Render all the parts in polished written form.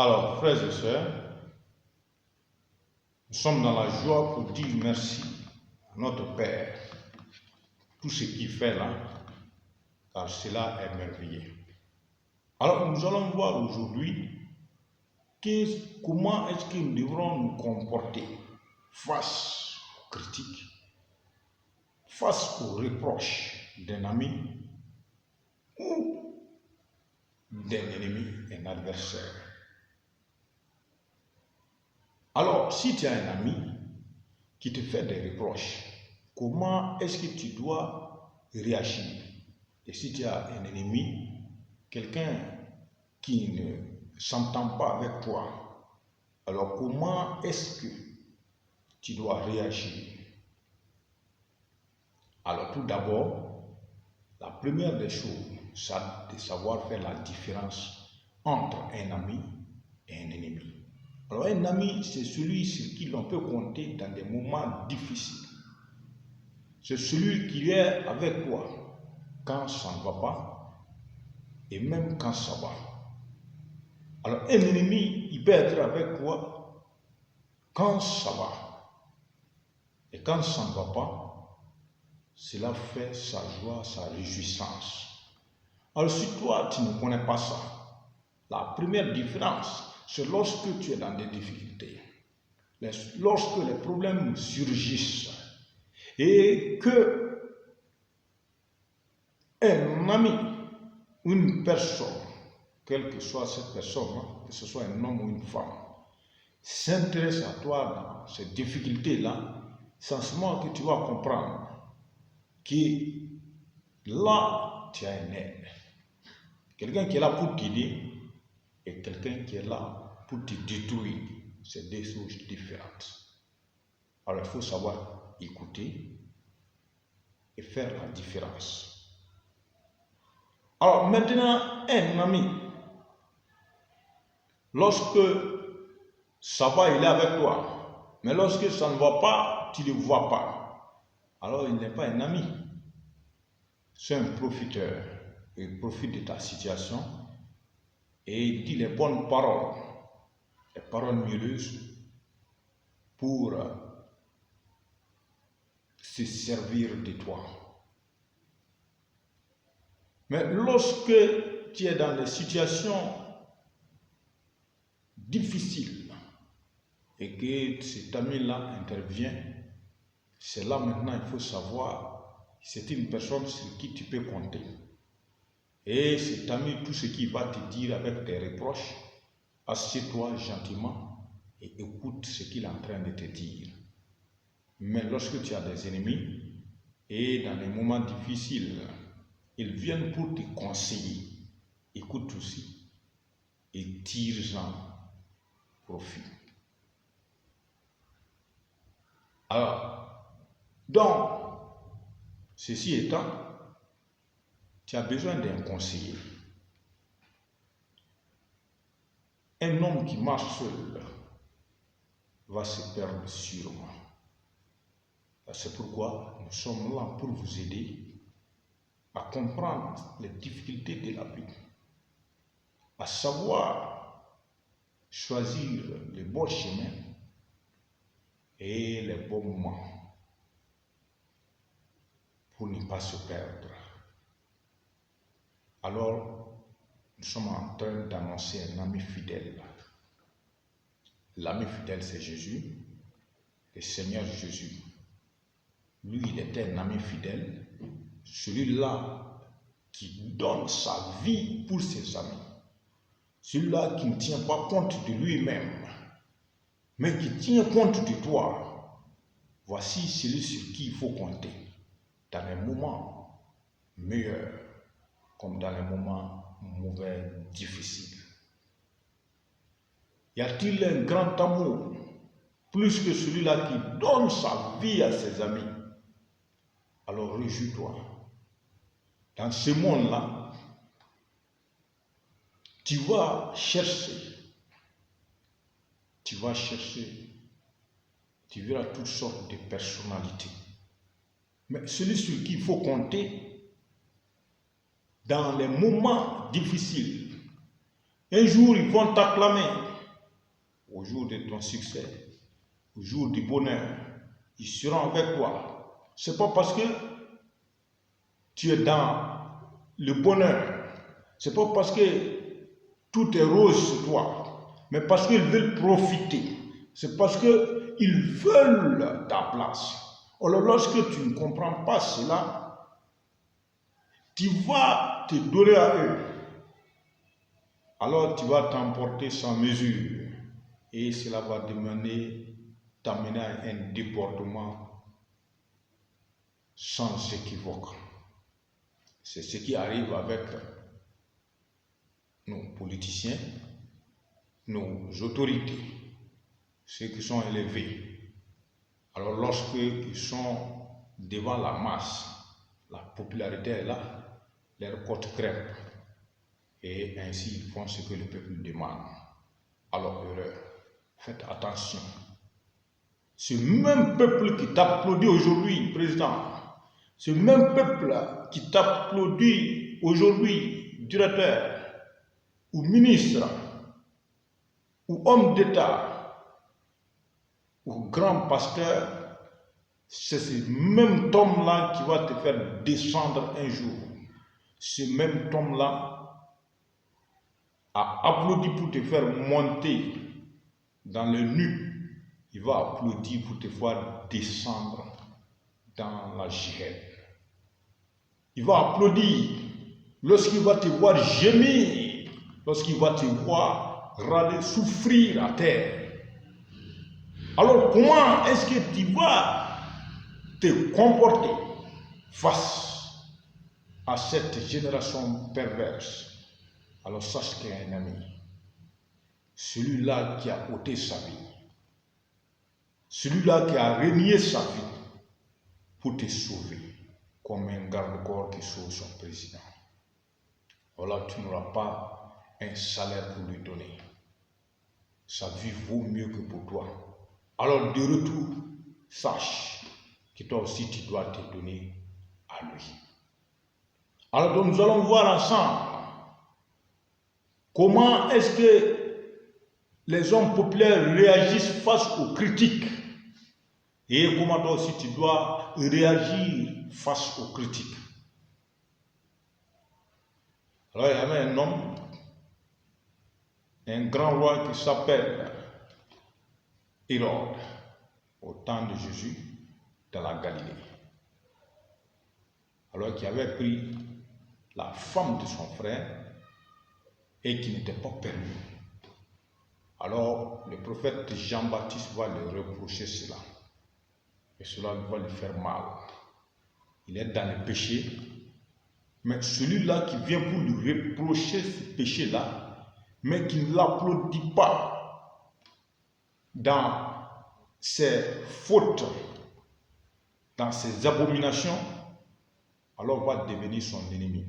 Alors, frères et sœurs, nous sommes dans la joie pour dire merci à notre Père. Tout ce qu'il fait là, car cela est merveilleux. Alors, nous allons voir aujourd'hui comment est-ce que nous devrons nous comporter face aux critiques, face aux reproches d'un ami ou d'un ennemi, un adversaire. Alors, si tu as un ami qui te fait des reproches, comment est-ce que tu dois réagir? Et si tu as un ennemi, quelqu'un qui ne s'entend pas avec toi, alors comment est-ce que tu dois réagir? Alors tout d'abord, la première des choses, c'est de savoir faire la différence entre un ami et un ennemi. Alors un ami, c'est celui sur qui l'on peut compter dans des moments difficiles. C'est celui qui est avec toi quand ça ne va pas et même quand ça va. Alors un ennemi, il peut être avec toi quand ça va. Et quand ça ne va pas, cela fait sa joie, sa réjouissance. Alors si toi, tu ne connais pas ça, la première différence, c'est lorsque tu es dans des difficultés, lorsque les problèmes surgissent et que un ami ou une personne, quelle que soit cette personne, que ce soit un homme ou une femme, s'intéresse à toi dans ces difficultés-là, c'est ce moment que tu vas comprendre que là, tu as un aide. Quelqu'un qui est là pour t'aider et quelqu'un qui est là pour te détruire. C'est deux choses différentes. Alors, il faut savoir écouter et faire la différence. Alors, maintenant, un ami, lorsque ça va, il est avec toi. Mais lorsque ça ne va pas, tu ne le vois pas. Alors, il n'est pas un ami. C'est un profiteur. Il profite de ta situation et il dit les bonnes paroles, les paroles mielleuses pour se servir de toi. Mais lorsque tu es dans des situations difficiles et que cet ami-là intervient, c'est là maintenant il faut savoir c'est une personne sur qui tu peux compter. Et cet ami, tout ce qu'il va te dire avec tes reproches, assieds-toi gentiment et écoute ce qu'il est en train de te dire. Mais lorsque tu as des ennemis et dans les moments difficiles, ils viennent pour te conseiller. Écoute aussi et tire-en profit. Alors, donc, ceci étant, tu as besoin d'un conseiller. Un homme qui marche seul va se perdre sûrement. C'est pourquoi nous sommes là pour vous aider à comprendre les difficultés de la vie, à savoir choisir les bons chemins et les bons moments pour ne pas se perdre. Alors, nous sommes en train d'annoncer un ami fidèle. L'ami fidèle, c'est Jésus, le Seigneur Jésus. Lui, il était un ami fidèle, celui-là qui donne sa vie pour ses amis, celui-là qui ne tient pas compte de lui-même, mais qui tient compte de toi. Voici celui sur qui il faut compter dans les moments meilleurs comme dans les moments mauvais, difficiles. Y a-t-il un grand amour plus que celui-là qui donne sa vie à ses amis? Alors réjouis-toi. Dans ce monde-là, tu vas chercher, tu verras toutes sortes de personnalités. Mais celui sur qui il faut compter dans les moments difficiles, un jour ils vont t'acclamer, au jour de ton succès, au jour du bonheur, ils seront avec toi. Ce n'est pas parce que tu es dans le bonheur, ce n'est pas parce que tout est rose sur toi, mais parce qu'ils veulent profiter. C'est parce qu'ils veulent ta place. Alors lorsque tu ne comprends pas cela, tu vas te donner à eux. Alors tu vas t'emporter sans mesure. Et cela va t'amener à un débordement sans équivoque. C'est ce qui arrive avec nos politiciens, nos autorités, ceux qui sont élevés. Alors lorsqu'ils sont devant la masse, la popularité est là, leur côte crève. Et ainsi ils font ce que le peuple demande. Alors erreur, faites attention. Ce même peuple qui t'applaudit aujourd'hui, président, ce même peuple qui t'applaudit aujourd'hui, directeur, ou ministre, ou homme d'État, ou grand pasteur, c'est ce même homme-là qui va te faire descendre un jour. Ce même homme-là a applaudi pour te faire monter dans le nu. Il va applaudir pour te faire descendre dans la géhenne. Il va applaudir lorsqu'il va te voir gémir, lorsqu'il va te voir râler, souffrir à terre. Alors comment est-ce que tu vas te comporter face à cette génération perverse? Alors sache qu'il y a un ami, celui-là qui a ôté sa vie, celui-là qui a renié sa vie pour te sauver, comme un garde-corps qui sauve son président. Alors tu n'auras pas un salaire pour lui donner. Sa vie vaut mieux que pour toi. Alors de retour, sache que toi aussi tu dois te donner à lui. Alors donc, nous allons voir ensemble comment est-ce que les hommes populaires réagissent face aux critiques et comment toi aussi tu dois réagir face aux critiques. Alors il y avait un homme, un grand roi qui s'appelle Hérode, au temps de Jésus, dans la Galilée. Alors qui avait pris la femme de son frère et qui n'était pas permis. Alors le prophète Jean-Baptiste va lui reprocher cela. Et cela va lui faire mal. Il est dans le péché. Mais celui-là qui vient pour lui reprocher ce péché-là, mais qui ne l'applaudit pas dans ses fautes, dans ses abominations, alors va devenir son ennemi.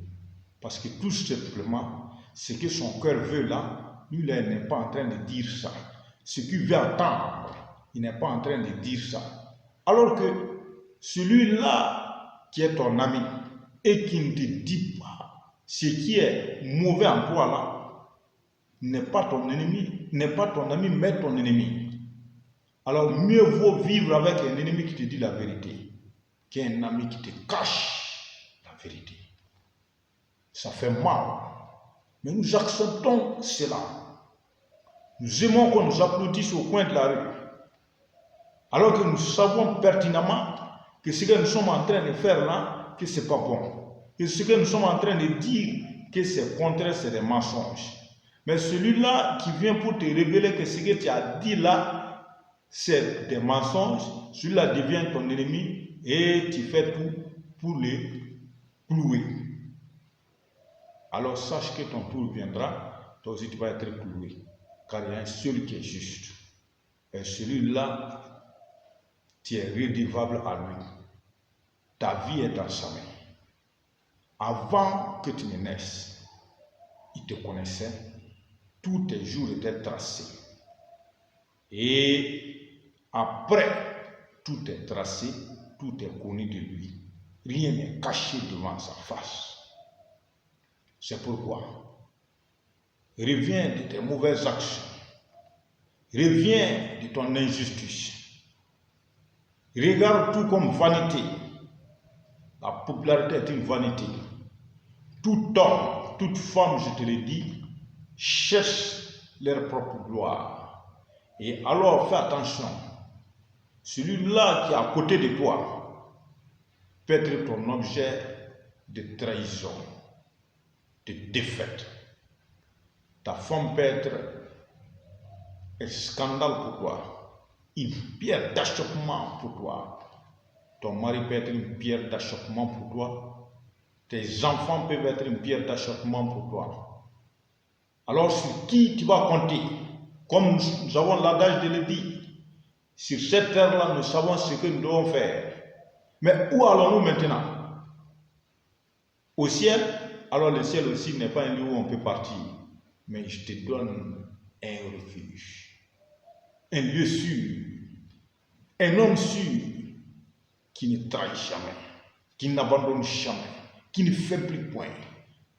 Parce que tout simplement, ce que son cœur veut là, lui là, il n'est pas en train de dire ça. Ce qu'il veut entendre, il n'est pas en train de dire ça. Alors que celui-là qui est ton ami et qui ne te dit pas ce qui est mauvais en toi là, n'est pas ton ennemi, n'est pas ton ami, mais ton ennemi. Alors mieux vaut vivre avec un ennemi qui te dit la vérité qu'un ami qui te cache la vérité. Ça fait mal. Mais nous acceptons cela. Nous aimons qu'on nous applaudisse au coin de la rue. Alors que nous savons pertinemment que ce que nous sommes en train de faire là, que ce n'est pas bon. Que ce que nous sommes en train de dire, que c'est contraire, c'est des mensonges. Mais celui-là qui vient pour te révéler que ce que tu as dit là, c'est des mensonges, celui-là devient ton ennemi et tu fais tout pour le clouer. Alors sache que ton tour viendra, toi aussi tu vas être cloué. Car il y a un seul qui est juste. Et celui-là, tu es redevable à lui. Ta vie est dans sa main. Avant que tu ne naisses, il te connaissait. Tous tes jours étaient tracés. Et après, tout est tracé, tout est connu de lui. Rien n'est caché devant sa face. C'est pourquoi, reviens de tes mauvaises actions. Reviens de ton injustice. Regarde tout comme vanité. La popularité est une vanité. Tout homme, toute femme, je te le dis, cherche leur propre gloire. Et alors fais attention. Celui-là qui est à côté de toi peut être ton objet de trahison, de défaite. Ta femme peut être un scandale pour toi, une pierre d'achoppement pour toi. Ton mari peut être une pierre d'achoppement pour toi. Tes enfants peuvent être une pierre d'achoppement pour toi. Alors sur qui tu vas compter? Comme nous avons l'adage de le dire, sur cette terre-là, nous savons ce que nous devons faire. Mais où allons-nous maintenant? Au ciel? Alors le ciel aussi n'est pas un lieu où on peut partir. Mais je te donne un refuge, un lieu sûr, un homme sûr qui ne trahit jamais, qui n'abandonne jamais, qui ne faiblit point,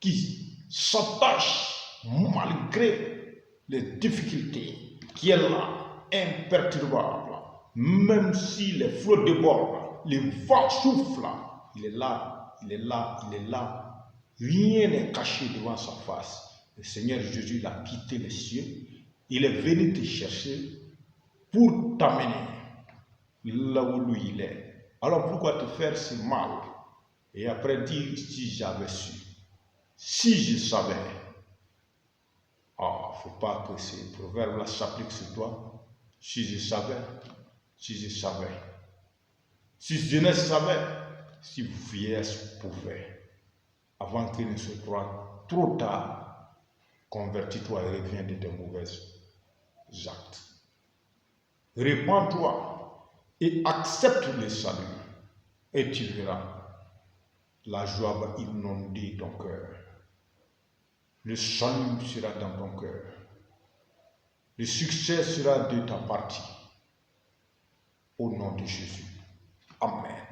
qui s'attache malgré les difficultés, qui est là, imperturbable. Même si les flots débordent, les vents soufflent, il est là, il est là, il est là. Rien n'est caché devant sa face. Le Seigneur Jésus il a quitté les cieux. Il est venu te chercher pour t'amener là où lui il est. Alors pourquoi te faire si mal? Et après dire si j'avais su, si je savais. Ah, faut pas que ces proverbes-là s'appliquent sur toi. Si je savais, si je savais. Si jeunesse savait, si vieillesse pouvait. Avant qu'il ne se soit trop tard, convertis-toi et reviens de tes mauvais actes. Répands-toi et accepte le salut. Et tu verras, la joie va inonder ton cœur. Le salut sera dans ton cœur. Le succès sera de ta partie. Au nom de Jésus. Amen.